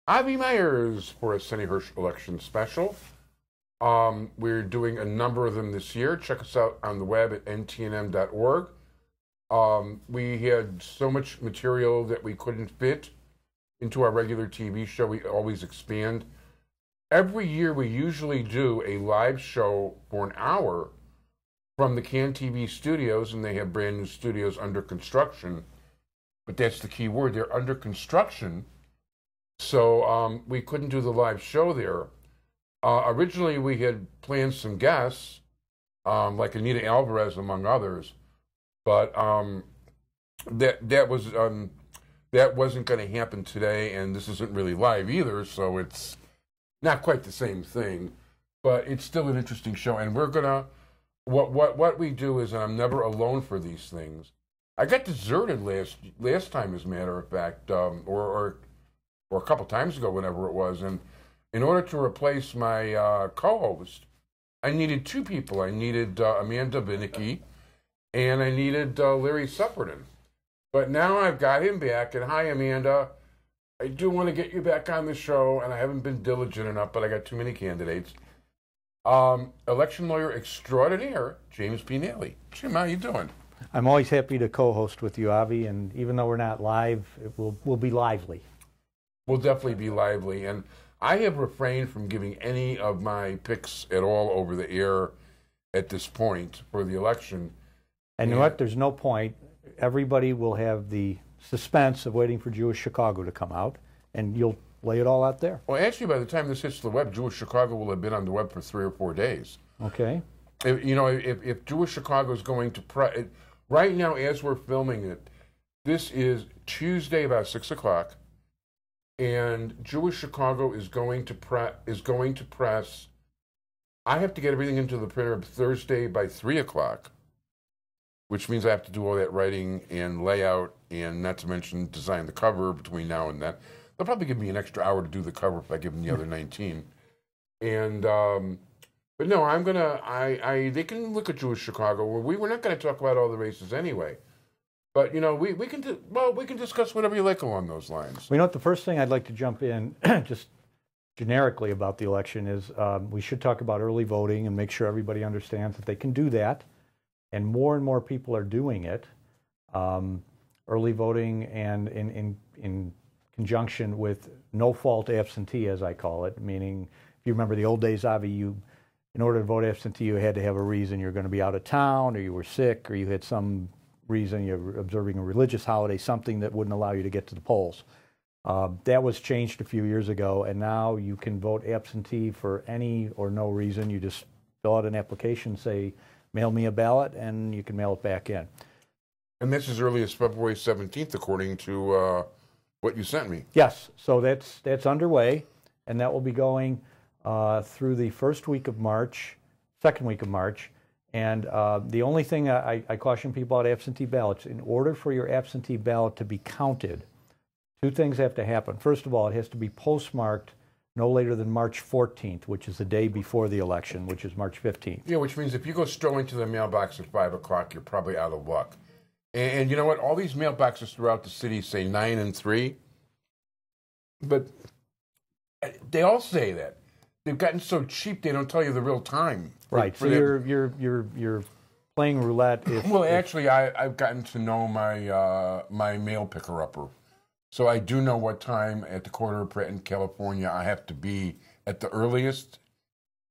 Avi Myers for a Senny Hirsch election special. We're doing a number of them this year. Check us out on the web at ntnm.org. We had so much material that we couldn't fit into our regular TV show. We always expand. Every year we usually do a live show for an hour from the CAN TV studios, and they have brand new studios under construction. But that's the key word. They're under construction. So we couldn't do the live show there. Originally, we had planned some guests, like Anita Alvarez, among others, but that wasn't going to happen today, and this isn't really live either, so it's not quite the same thing. But it's still an interesting show, and we're gonna what we do is, and I'm never alone for these things. I got deserted last time, as a matter of fact, or a couple times ago, whenever it was, and in order to replace my co-host, I needed two people. I needed Amanda Vinicky, and I needed Larry Supperton. But now I've got him back, and hi, Amanda. I do want to get you back on the show, and I haven't been diligent enough, but I got too many candidates. Election lawyer extraordinaire, James P. Nally. Jim, how you doing? I'm always happy to co-host with you, Avi, and even though we're not live, we'll be lively. We'll definitely be lively, and I have refrained from giving any of my picks at all over the air at this point for the election. And you know what? There's no point. Everybody will have the suspense of waiting for Jewish Chicago to come out, and you'll lay it all out there. Well, actually, by the time this hits the web, Jewish Chicago will have been on the web for 3 or 4 days. Okay. If Jewish Chicago is going to right now, as we're filming it, this is Tuesday about 6 o'clock, and Jewish Chicago is going to press. I have to get everything into the printer Thursday by 3 o'clock, which means I have to do all that writing and layout, and not to mention design the cover between now and then. They'll probably give me an extra hour to do the cover if I give them the other 19. And but no, I'm gonna. They can look at Jewish Chicago. We're not going to talk about all the races anyway. But we can discuss whatever you like along those lines. Well, you know what? The first thing I'd like to jump in, just generically about the election, is we should talk about early voting and make sure everybody understands that they can do that, and more people are doing it. Early voting, and in conjunction with no-fault absentee, as I call it, meaning if you remember the old days, Avi, in order to vote absentee, you had to have a reason you're going to be out of town, or you were sick, or you had some reason you're observing a religious holiday, something that wouldn't allow you to get to the polls. That was changed a few years ago, and now you can vote absentee for any or no reason. You just fill out an application, say, mail me a ballot, and you can mail it back in. And this is as early as February 17th, according to what you sent me. Yes, so that's underway, and that will be going through the first week of March, second week of March. And the only thing I caution people about absentee ballots, in order for your absentee ballot to be counted, two things have to happen. First of all, it has to be postmarked no later than March 14th, which is the day before the election, which is March 15th. Yeah, which means if you go strolling to the mailbox at 5 o'clock, you're probably out of luck. And you know what? All these mailboxes throughout the city say 9 and 3, but they all say that. They've gotten so cheap they don't tell you the real time. Right. So you're playing roulette. Actually, I've gotten to know my mail picker upper, so I do know what time at the corner of Pratt in California I have to be at the earliest,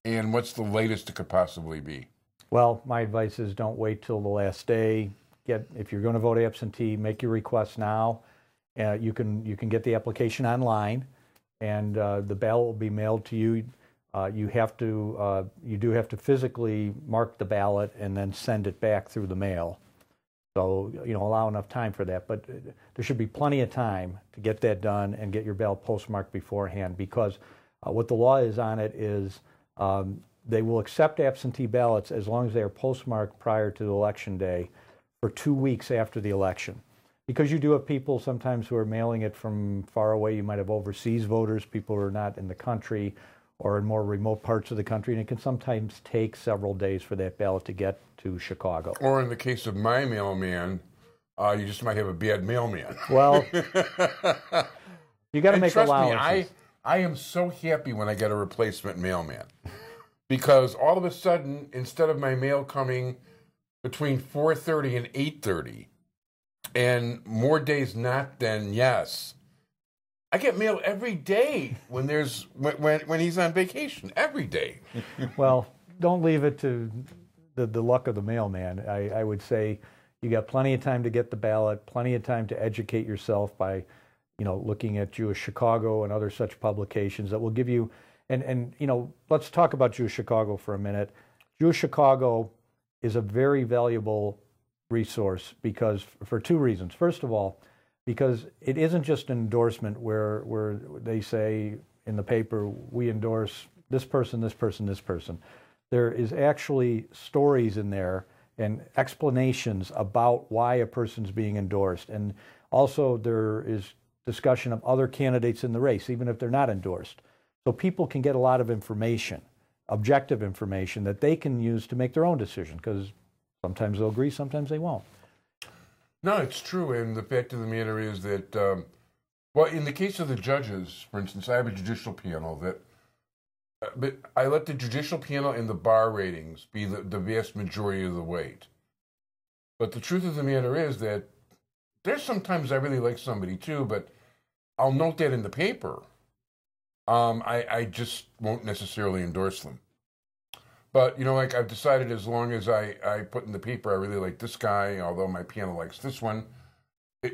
and what's the latest it could possibly be. Well, my advice is don't wait till the last day. If you're going to vote absentee, make your request now. You can get the application online, and the ballot will be mailed to you. You do have to physically mark the ballot and then send it back through the mail. So allow enough time for that. But there should be plenty of time to get that done and get your ballot postmarked beforehand, because what the law is on it is they will accept absentee ballots as long as they are postmarked prior to the election day for 2 weeks after the election. Because you do have people sometimes who are mailing it from far away. You might have overseas voters, people who are not in the country or in more remote parts of the country, and it can sometimes take several days for that ballot to get to Chicago. Or in the case of my mailman, you just might have a bad mailman. Well, you got to make allowances. I am so happy when I get a replacement mailman because all of a sudden, instead of my mail coming between 4:30 and 8:30, and more days not than yes, I get mail every day when he's on vacation. Every day. Well, don't leave it to the luck of the mailman. I would say you got plenty of time to get the ballot, plenty of time to educate yourself by, looking at Jewish Chicago and other such publications that will give you. And let's talk about Jewish Chicago for a minute. Jewish Chicago is a very valuable resource because for two reasons. First of all, because it isn't just an endorsement where they say in the paper, we endorse this person, this person, this person. There is actually stories in there and explanations about why a person's being endorsed. And also there is discussion of other candidates in the race, even if they're not endorsed. So people can get a lot of information, objective information that they can use to make their own decision, because sometimes they'll agree, sometimes they won't. No, it's true. And the fact of the matter is that, in the case of the judges, for instance, I have a judicial panel but I let the judicial panel and the bar ratings be the vast majority of the weight. But the truth of the matter is that there's sometimes I really like somebody too, but I'll note that in the paper. I just won't necessarily endorse them. But, like I've decided as long as I put in the paper, I really like this guy, although my panel likes this one.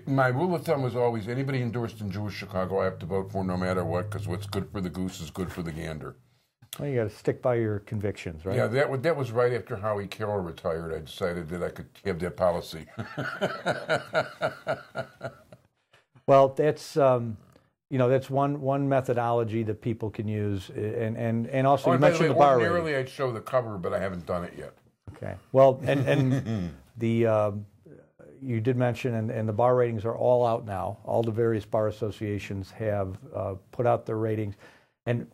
My rule of thumb was always anybody endorsed in Jewish Chicago I have to vote for no matter what, because what's good for the goose is good for the gander. Well, you got to stick by your convictions, right? Yeah, that was right after Howie Carroll retired. I decided that I could have that policy. Well, that's that's one methodology that people can use, and also you mentioned the bar rating. Ordinarily, I'd show the cover, but I haven't done it yet. Okay. Well, and the you did mention, and the bar ratings are all out now. All the various bar associations have put out their ratings. And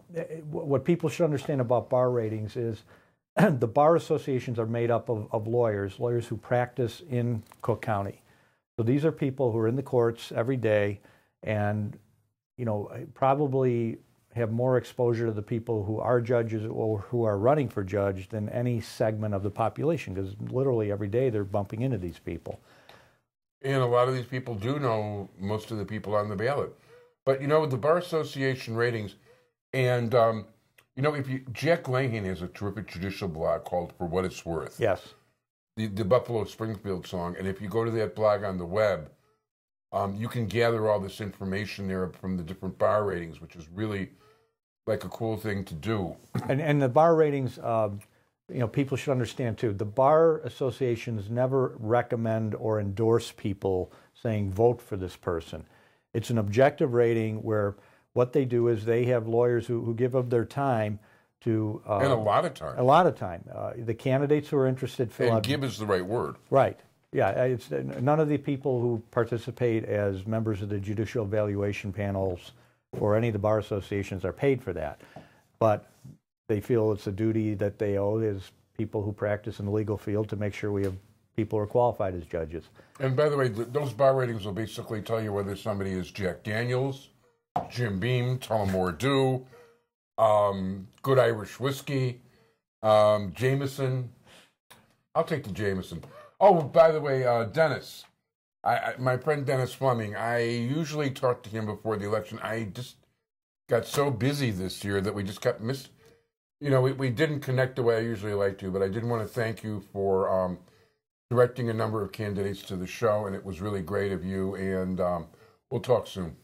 what people should understand about bar ratings is the bar associations are made up of lawyers who practice in Cook County. So these are people who are in the courts every day and, probably have more exposure to the people who are judges or who are running for judge than any segment of the population, because literally every day they're bumping into these people. And a lot of these people do know most of the people on the ballot. But, the Bar Association ratings, and, Jack Lahan has a terrific judicial blog called For What It's Worth. Yes. The Buffalo Springfield song. And if you go to that blog on the web, you can gather all this information there from the different bar ratings, which is really like a cool thing to do. And the bar ratings, people should understand too, the bar associations never recommend or endorse people saying vote for this person. It's an objective rating where what they do is they have lawyers who give up their time to... and a lot of time. A lot of time. The candidates who are interested fill out... And give is the right word. Right. Yeah, none of the people who participate as members of the judicial evaluation panels or any of the bar associations are paid for that. But they feel it's a duty that they owe as people who practice in the legal field to make sure we have people who are qualified as judges. And by the way, those bar ratings will basically tell you whether somebody is Jack Daniels, Jim Beam, Tullamore Dew, Good Irish Whiskey, Jameson. I'll take the Jameson. Oh, by the way, Dennis, my friend Dennis Fleming, I usually talk to him before the election. I just got so busy this year that we just got missed. We didn't connect the way I usually like to, but I did want to thank you for directing a number of candidates to the show, and it was really great of you, and we'll talk soon.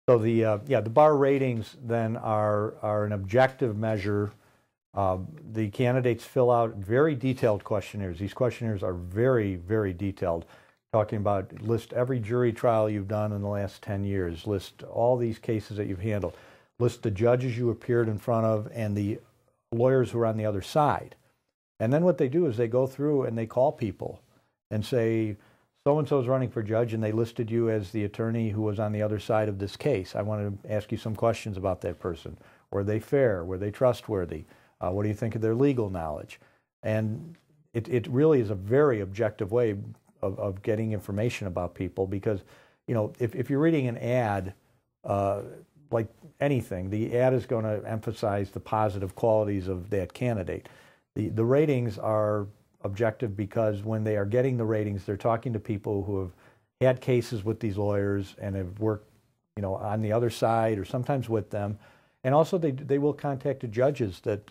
So the bar ratings then are an objective measure. The candidates fill out very detailed questionnaires. These questionnaires are very, very detailed, talking about list every jury trial you've done in the last 10 years, list all these cases that you've handled, list the judges you appeared in front of and the lawyers who are on the other side. And then what they do is they go through and they call people and say, so-and-so is running for judge, and they listed you as the attorney who was on the other side of this case. I want to ask you some questions about that person. Were they fair? Were they trustworthy? What do you think of their legal knowledge? And it really is a very objective way of getting information about people, because, if you're reading an ad, like anything, the ad is going to emphasize the positive qualities of that candidate. The ratings are objective because when they are getting the ratings, they're talking to people who have had cases with these lawyers and have worked, on the other side or sometimes with them. And also they will contact the judges that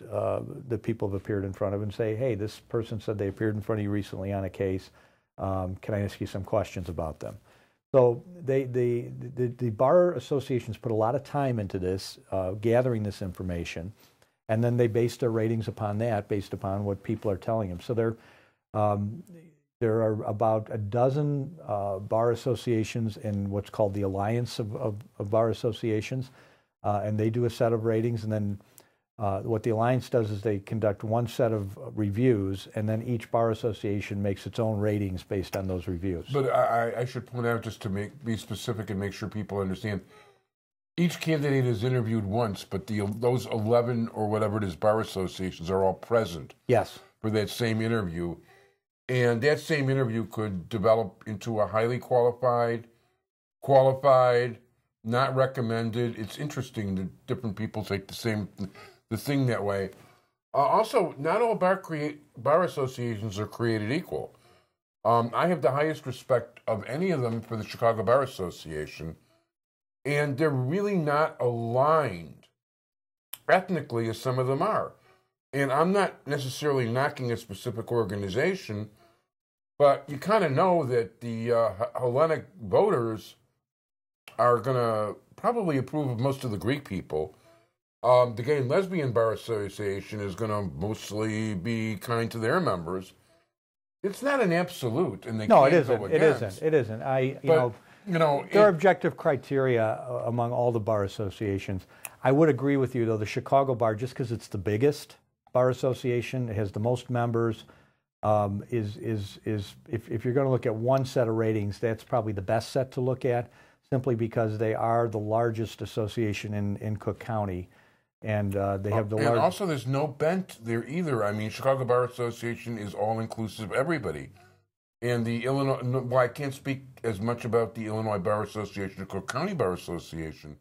people have appeared in front of and say, hey, this person said they appeared in front of you recently on a case. Can I ask you some questions about them? So the bar associations put a lot of time into this, gathering this information, and then they base their ratings upon that, based upon what people are telling them. So there are about a dozen bar associations in what's called the Alliance of Bar Associations, and they do a set of ratings, and then what the Alliance does is they conduct one set of reviews, and then each bar association makes its own ratings based on those reviews. But I should point out, just to be specific and make sure people understand, each candidate is interviewed once, but those 11 or whatever it is bar associations are all present. Yes. For that same interview. And that same interview could develop into a highly qualified, not recommended. It's interesting that different people take the thing that way. Also, not all bar associations are created equal. I have the highest respect of any of them for the Chicago Bar Association, and they're really not aligned ethnically as some of them are. And I'm not necessarily knocking a specific organization, but you kind of know that the Hellenic voters are going to probably approve of most of the Greek people. The Gay and Lesbian Bar Association is going to mostly be kind to their members. It's not an absolute, and they can't go against. It isn't. There are objective criteria among all the bar associations. I would agree with you, though, the Chicago Bar, just because it's the biggest bar association, it has the most members, if you're going to look at one set of ratings, that's probably the best set to look at, simply because they are the largest association in Cook County. And they have the largest. And also, there's no bent there either. I mean, Chicago Bar Association is all-inclusive, everybody. And the Illinois, well, I can't speak as much about the Illinois Bar Association or Cook County Bar Association.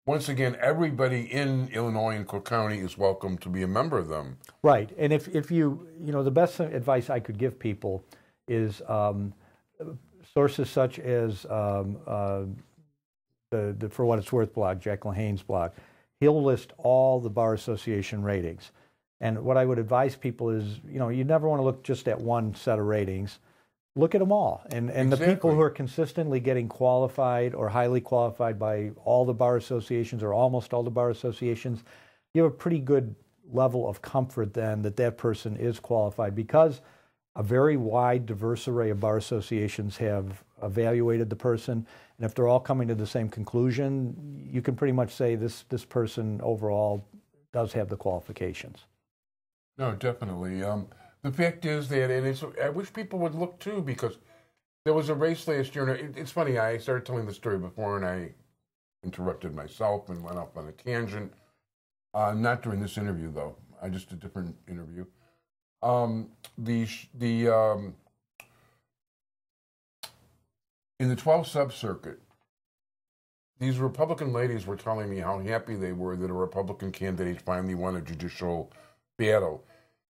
Once again, everybody in Illinois and Cook County is welcome to be a member of them. Right. And if you the best advice I could give people is sources such as the For What It's Worth blog, Jack LaHane's blog. He'll list all the Bar Association ratings. And what I would advise people is, you never want to look just at one set of ratings. Look at them all. And Exactly. The people who are consistently getting qualified or highly qualified by all the bar associations or almost all the bar associations, you have a pretty good level of comfort then that person is qualified, because a very wide, diverse array of bar associations have evaluated the person. And if they're all coming to the same conclusion, you can pretty much say this person overall does have the qualifications. No, definitely. The fact is that, and I wish people would look too, because there was a race last year, and it's funny, I started telling the story before, and I interrupted myself and went off on a tangent. Not during this interview, though. I just a different interview. In the 12th Sub-Circuit, these Republican ladies were telling me how happy they were that a Republican candidate finally won a judicial battle.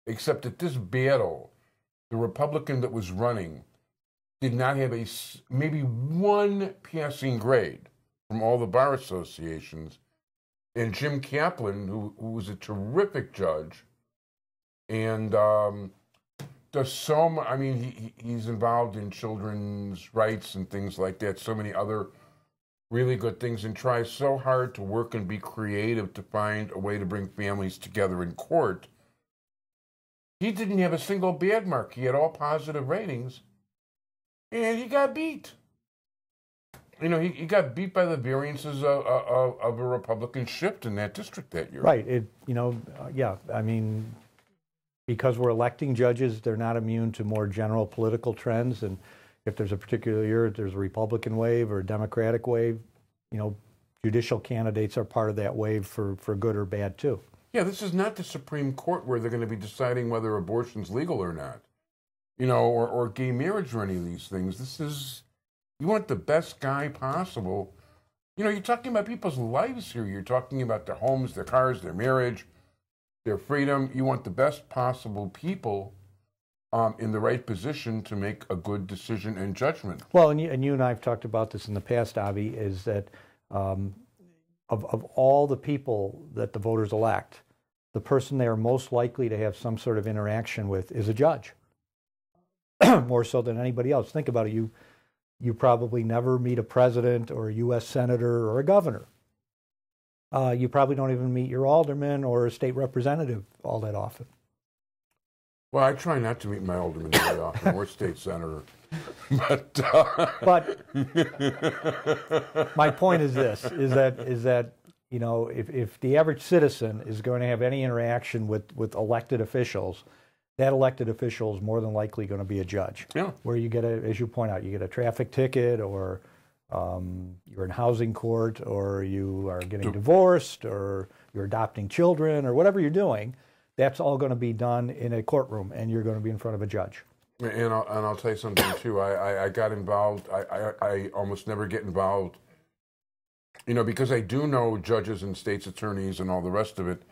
Except that this battle, the Republican that was running did not have maybe one passing grade from all the bar associations. And Jim Kaplan, who was a terrific judge, and does so much. I mean, he's involved in children's rights and things like that, so many other really good things, and tries so hard to work and be creative to find a way to bring families together in court. He didn't have a single bad mark. He had all positive ratings, and he got beat. He got beat by the variances of a Republican shift in that district that year. Right. Yeah. I mean, because we're electing judges, they're not immune to more general political trends. And if there's a particular year, there's a Republican wave or a Democratic wave, judicial candidates are part of that wave for good or bad too. Yeah, this is not the Supreme Court where they're going to be deciding whether abortion's legal or not, or gay marriage or any of these things. You want the best guy possible you're talking about people's lives here. You're talking about their homes, their cars, their marriage, their freedom. You want the best possible people in the right position to make a good decision and judgment. Well, and you and I have talked about this in the past, Avi, is that of all the people that the voters elect, the person they are most likely to have some sort of interaction with is a judge, more so than anybody else. Think about it. You probably never meet a president or a U.S. senator or a governor. You probably don't even meet your alderman or a state representative all that often. Well, I try not to meet my alderman very often, or state senator. But my point is this: is that if the average citizen is going to have any interaction with elected officials, that elected official is more than likely going to be a judge. Yeah. Where you get as you point out, you get a traffic ticket, or you're in housing court, or you are getting divorced, or you're adopting children, or whatever you're doing. That's all going to be done in a courtroom, and you're going to be in front of a judge. And I'll tell you something too. I got involved. I almost never get involved, because I do know judges and state's attorneys and all the rest of it.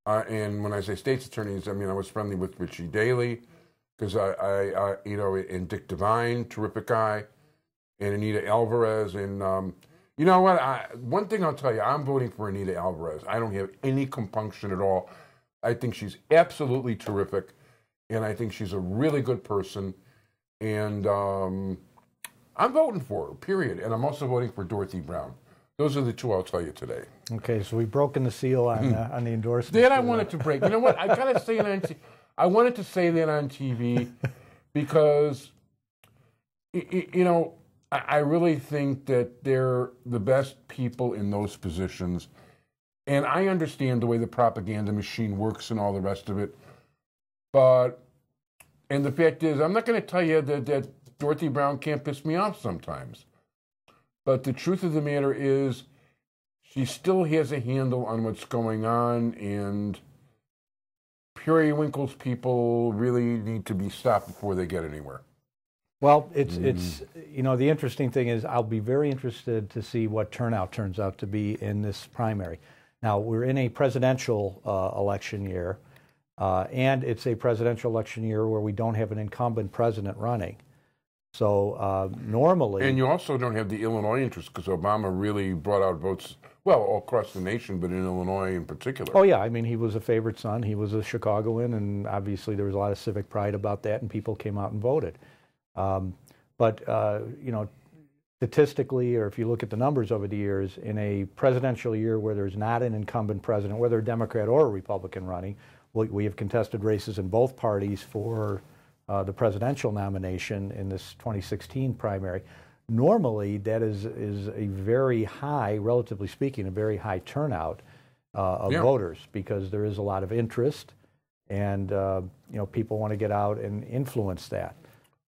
And when I say state's attorneys, I mean I was friendly with Richie Daley, because and Dick Devine, terrific guy, and Anita Alvarez, and you know what? One thing I'll tell you, I'm voting for Anita Alvarez. I don't have any compunction at all. I think she's absolutely terrific, and I think she's a really good person, and I'm voting for her, period. And I'm also voting for Dorothy Brown. Those are the two I'll tell you today. Okay, so we've broken the seal on the endorsement. That I wanted to break. You know what? I gotta say it on I wanted to say that on TV because, I really think that they're the best people in those positions. And I understand the way the propaganda machine works and all the rest of it. And the fact is, I'm not going to tell you that Dorothy Brown can't piss me off sometimes. But the truth of the matter is, she still has a handle on what's going on, and periwinkles people really need to be stopped before they get anywhere. Well, it's the interesting thing is I'll be very interested to see what turnout turns out to be in this primary. Now, we're in a presidential election year, and it's a presidential election year where we don't have an incumbent president running. So normally... And you also don't have the Illinois interest, because Obama really brought out votes, well, all across the nation, but in Illinois in particular. Oh, yeah. I mean, he was a favorite son. He was a Chicagoan, and obviously there was a lot of civic pride about that, and people came out and voted. Statistically, or if you look at the numbers over the years, in a presidential year where there's not an incumbent president, whether a Democrat or a Republican running, we have contested races in both parties for the presidential nomination in this 2016 primary. Normally, that is a very high, relatively speaking, a very high turnout of voters, because there is a lot of interest, and people want to get out and influence that.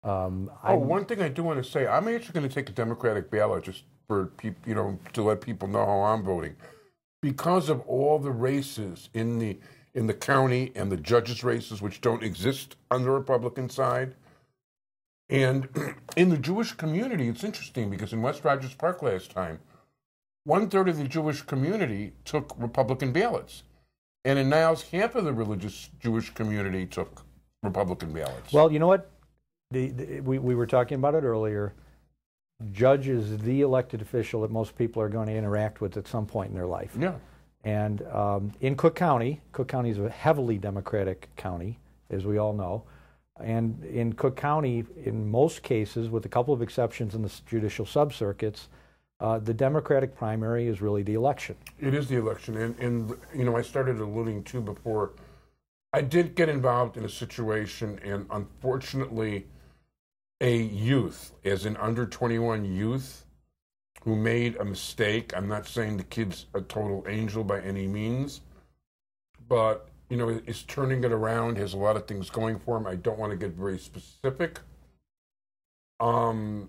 One thing I do want to say, I'm actually going to take a Democratic ballot just for people, to let people know how I'm voting, because of all the races in the county and the judges' races, which don't exist on the Republican side. And in the Jewish community, it's interesting, because in West Rogers Park last time, 1/3 of the Jewish community took Republican ballots, and in Niles, half of the religious Jewish community took Republican ballots. Well, you know what? We were talking about it earlier. Judge is the elected official that most people are going to interact with at some point in their life. Yeah. And in Cook County is a heavily Democratic county, as we all know. And in Cook County, in most cases, with a couple of exceptions in the judicial subcircuits, the Democratic primary is really the election. It is the election. And I started alluding to before, I did get involved in a situation, and unfortunately, a youth, as an under 21 youth, who made a mistake. I'm not saying the kid's a total angel by any means, but, is turning it around, has a lot of things going for him. I don't want to get very specific. The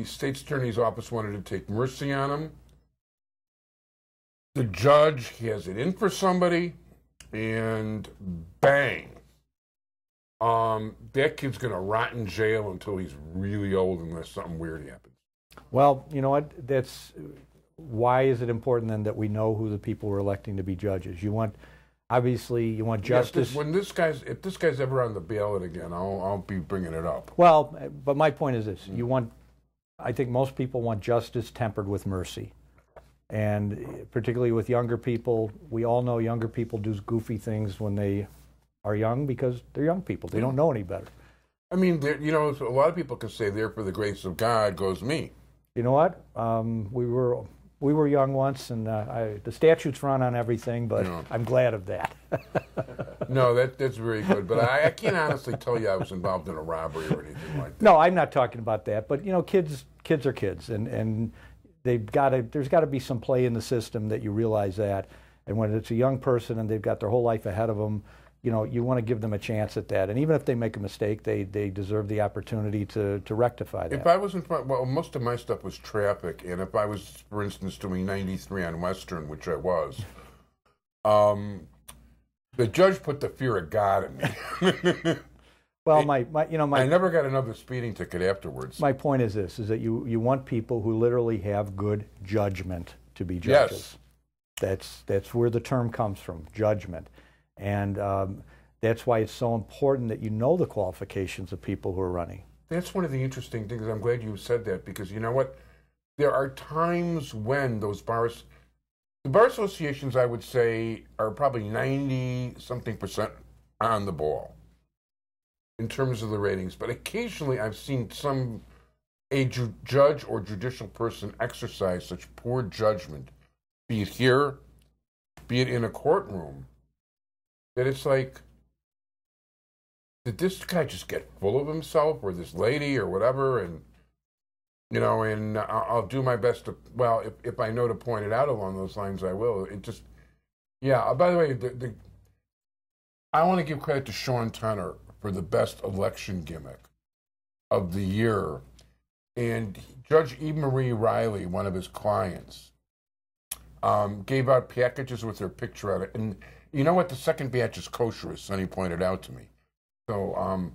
state's attorney's office wanted to take mercy on him. The judge has it in for somebody, and bang. That kid's going to rot in jail until he's really old, unless something weird happens. Well, you know what? That's why is it important then that we know who the people we're electing to be judges? Obviously, you want justice. Yes, if this guy's ever on the ballot again, I'll be bringing it up. Well, but my point is this: I think most people want justice tempered with mercy, and particularly with younger people. We all know younger people do goofy things when they are young because they're young people. They don't know any better. I mean, a lot of people can say, "There for the grace of God goes me." You know what? We were young once, and the statutes run on everything, but I'm glad of that. No, that's very good. But I can't honestly tell you I was involved in a robbery or anything like that. No, I'm not talking about that. But kids are kids, and there's got to be some play in the system that you realize that. And when it's a young person and they've got their whole life ahead of them, you want to give them a chance at that. And even if they make a mistake, they deserve the opportunity to rectify that. If I was most of my stuff was traffic, and if I was, for instance, doing 93 on Western, which I was, the judge put the fear of God in me. Well, I never got another speeding ticket afterwards. My point is this: is that you want people who literally have good judgment to be judges. Yes. That's where the term comes from, judgment. And that's why it's so important that you know the qualifications of people who are running. That's one of the interesting things. I'm glad you said that, because you know what? There are times when the bar associations, I would say, are probably 90-something% on the ball in terms of the ratings. But occasionally I've seen a judge or judicial person exercise such poor judgment, be it here, be it in a courtroom, that it's like, did this guy just get full of himself, or this lady, or whatever? And I'll do my best to. Well, if I know to point it out along those lines, I will. It just, yeah. By the way, I want to give credit to Sean Tunner for the best election gimmick of the year, and Judge E. Marie Riley, one of his clients, gave out packages with their picture on it, and. You know what? The second batch is kosher, as Sonny pointed out to me. So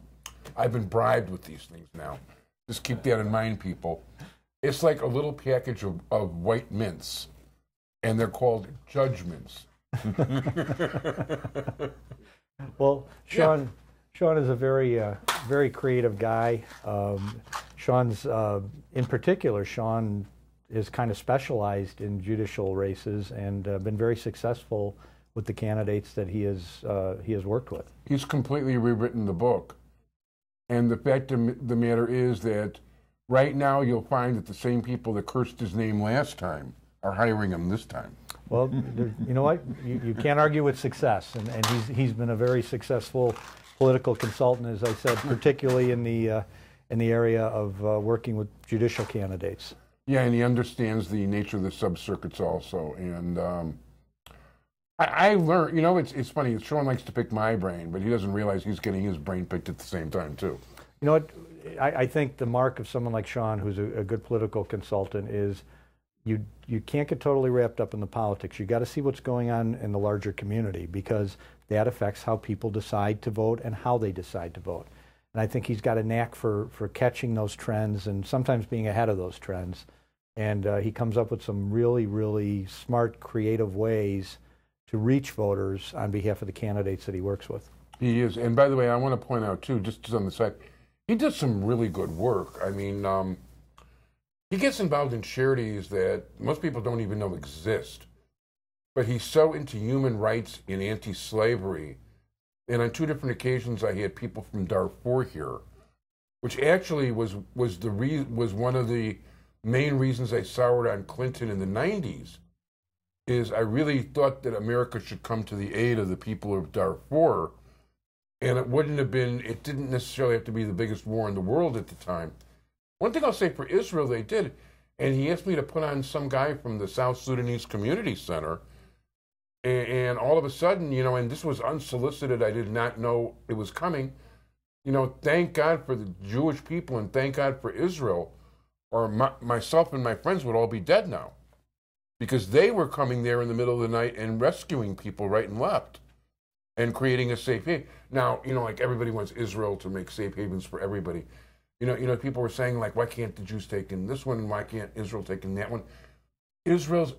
I've been bribed with these things now. Just keep that in mind, people. It's like a little package of white mints, and they're called judgments. Well, Sean is a very creative guy. Sean's, in particular, Sean is kind of specialized in judicial races and been very successful with the candidates that he has worked with. He's completely rewritten the book. And the fact of the matter is that right now you'll find that the same people that cursed his name last time are hiring him this time. Well, you know what? You can't argue with success. And he's been a very successful political consultant, as I said, particularly in the area of working with judicial candidates. Yeah, and he understands the nature of the sub-circuits also. And I learned, it's funny, Sean likes to pick my brain, but he doesn't realize he's getting his brain picked at the same time, too. You know what? I think the mark of someone like Sean, who's a good political consultant, is you can't get totally wrapped up in the politics. You got to see what's going on in the larger community, because that affects how people decide to vote and how they decide to vote. And I think he's got a knack for catching those trends and sometimes being ahead of those trends. And he comes up with some really, really smart, creative ways to reach voters on behalf of the candidates that he works with. He is. And by the way, I want to point out, too, just on the side, he does some really good work. I mean, he gets involved in charities that most people don't even know exist. But he's so into human rights and anti-slavery. And on 2 different occasions, I had people from Darfur here, which actually was one of the main reasons I soured on Clinton in the 90s. Is I really thought that America should come to the aid of the people of Darfur, and it didn't necessarily have to be the biggest war in the world at the time. One thing I'll say for Israel, they did, and he asked me to put on some guy from the South Sudanese Community Center, and all of a sudden, and this was unsolicited, I did not know it was coming, thank God for the Jewish people and thank God for Israel, or myself and my friends would all be dead now. Because they were coming there in the middle of the night and rescuing people right and left and creating a safe haven. Now, like everybody wants Israel to make safe havens for everybody. People were saying, like, why can't the Jews take in this one, and why can't Israel take in that one? Israel,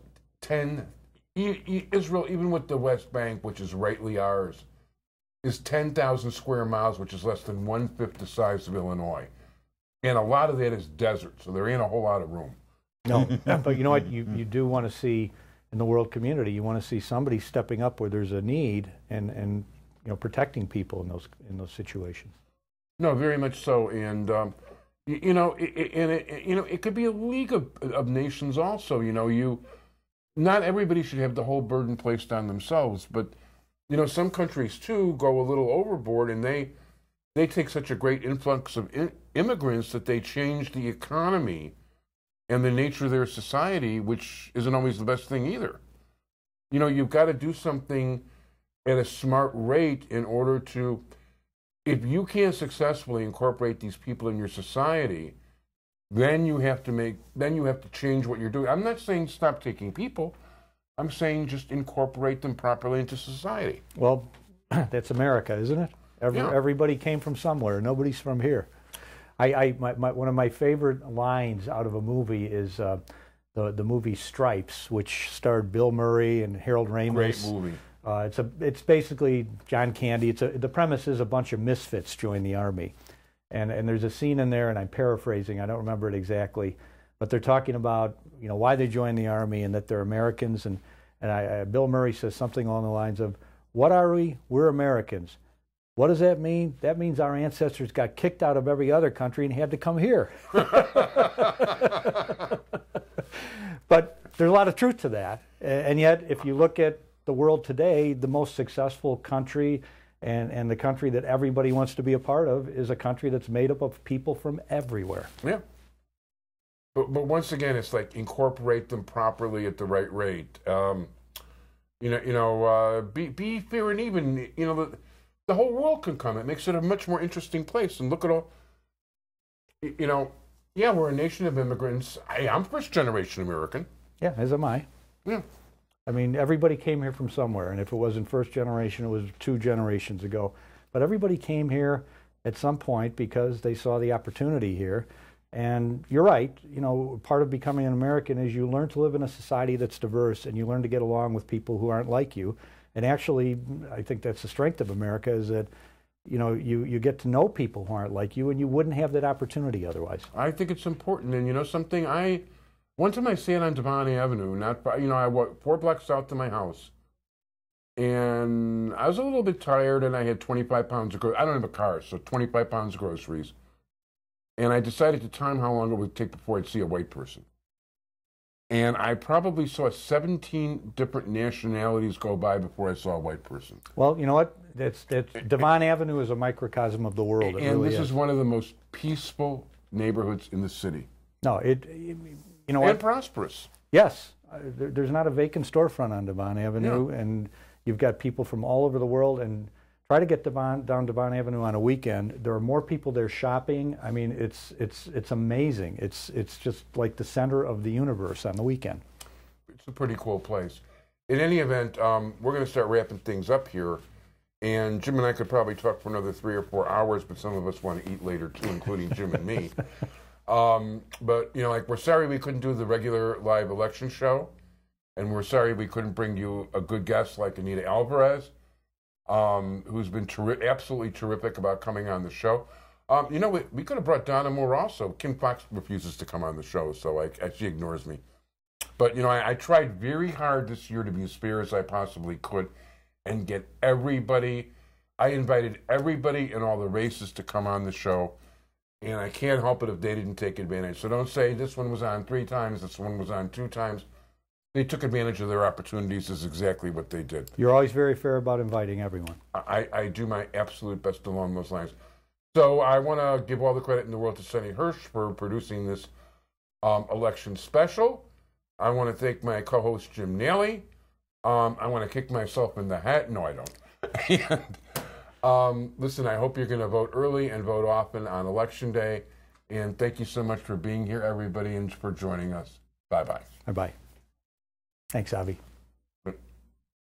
even with the West Bank, which is rightly ours, is 10,000 square miles, which is less than 1/5 the size of Illinois. And a lot of that is desert, so there ain't a whole lot of room. No, but you know what? You do want to see in the world community. You want to see somebody stepping up where there's a need and protecting people in those situations. No, very much so, and it could be a league of nations also. Not everybody should have the whole burden placed on themselves, but some countries too go a little overboard, and they take such a great influx of immigrants that they change the economy and the nature of their society, which isn't always the best thing either. You've got to do something at a smart rate in order to, if you can't successfully incorporate these people in your society, then you have to change what you're doing. I'm not saying stop taking people. I'm saying just incorporate them properly into society. Well, that's America, isn't it? Everybody came from somewhere. Nobody's from here. One of my favorite lines out of a movie is the movie Stripes, which starred Bill Murray and Harold Ramis. Great movie. It's basically John Candy. The premise is a bunch of misfits join the army, and there's a scene in there, and I'm paraphrasing. I don't remember it exactly, but they're talking about why they joined the army and that they're Americans, and Bill Murray says something along the lines of, "What are we? We're Americans. What does that mean? That means our ancestors got kicked out of every other country and had to come here." But there's a lot of truth to that. And yet, if you look at the world today, the most successful country and the country that everybody wants to be a part of is a country that's made up of people from everywhere. Yeah. But once again, it's like incorporate them properly at the right rate. Be fair and even. The whole world can come. It makes it a much more interesting place. And look at all, we're a nation of immigrants. I'm first generation American. Yeah, as am I. Yeah. I mean, everybody came here from somewhere. And if it wasn't first generation, it was 2 generations ago. But everybody came here at some point because they saw the opportunity here. And you're right. Part of becoming an American is you learn to live in a society that's diverse, and you learn to get along with people who aren't like you. And actually, I think that's the strength of America is that, you get to know people who aren't like you, and you wouldn't have that opportunity otherwise. I think it's important. And something, one time I sat on Devon Avenue, I walked 4 blocks south to my house, and I was a little bit tired, and I had 25 pounds of groceries. I don't have a car, so 25 pounds of groceries. And I decided to time how long it would take before I'd see a white person. And I probably saw 17 different nationalities go by before I saw a white person. Well, you know what? That's Devon Avenue is a microcosm of the world. And this is one of the most peaceful neighborhoods in the city. No, and prosperous. Yes, there's not a vacant storefront on Devon Avenue, and you've got people from all over the world. And try to get down Devon Avenue on a weekend. There are more people there shopping. I mean, it's amazing. It's just like the center of the universe on the weekend. It's a pretty cool place. In any event, we're going to start wrapping things up here. And Jim and I could probably talk for another 3 or 4 hours, but some of us want to eat later too, including Jim and me. But we're sorry we couldn't do the regular live election show, and we're sorry we couldn't bring you a good guest like Anita Alvarez, who's been absolutely terrific about coming on the show. We could have brought Donna Moore also. Kim Fox refuses to come on the show, so she ignores me. But, I tried very hard this year to be as fair as I possibly could and get everybody. I invited everybody in all the races to come on the show, and I can't help it if they didn't take advantage. So don't say this one was on 3 times, this one was on 2 times. They took advantage of their opportunities is exactly what they did. You're always very fair about inviting everyone. I do my absolute best along those lines. So I want to give all the credit in the world to Sonny Hirsch for producing this election special. I want to thank my co-host Jim Nally. I want to kick myself in the hat. No, I don't. And, listen, I hope you're going to vote early and vote often on Election Day. And thank you so much for being here, everybody, and for joining us. Bye-bye. Bye-bye. Thanks, Avi.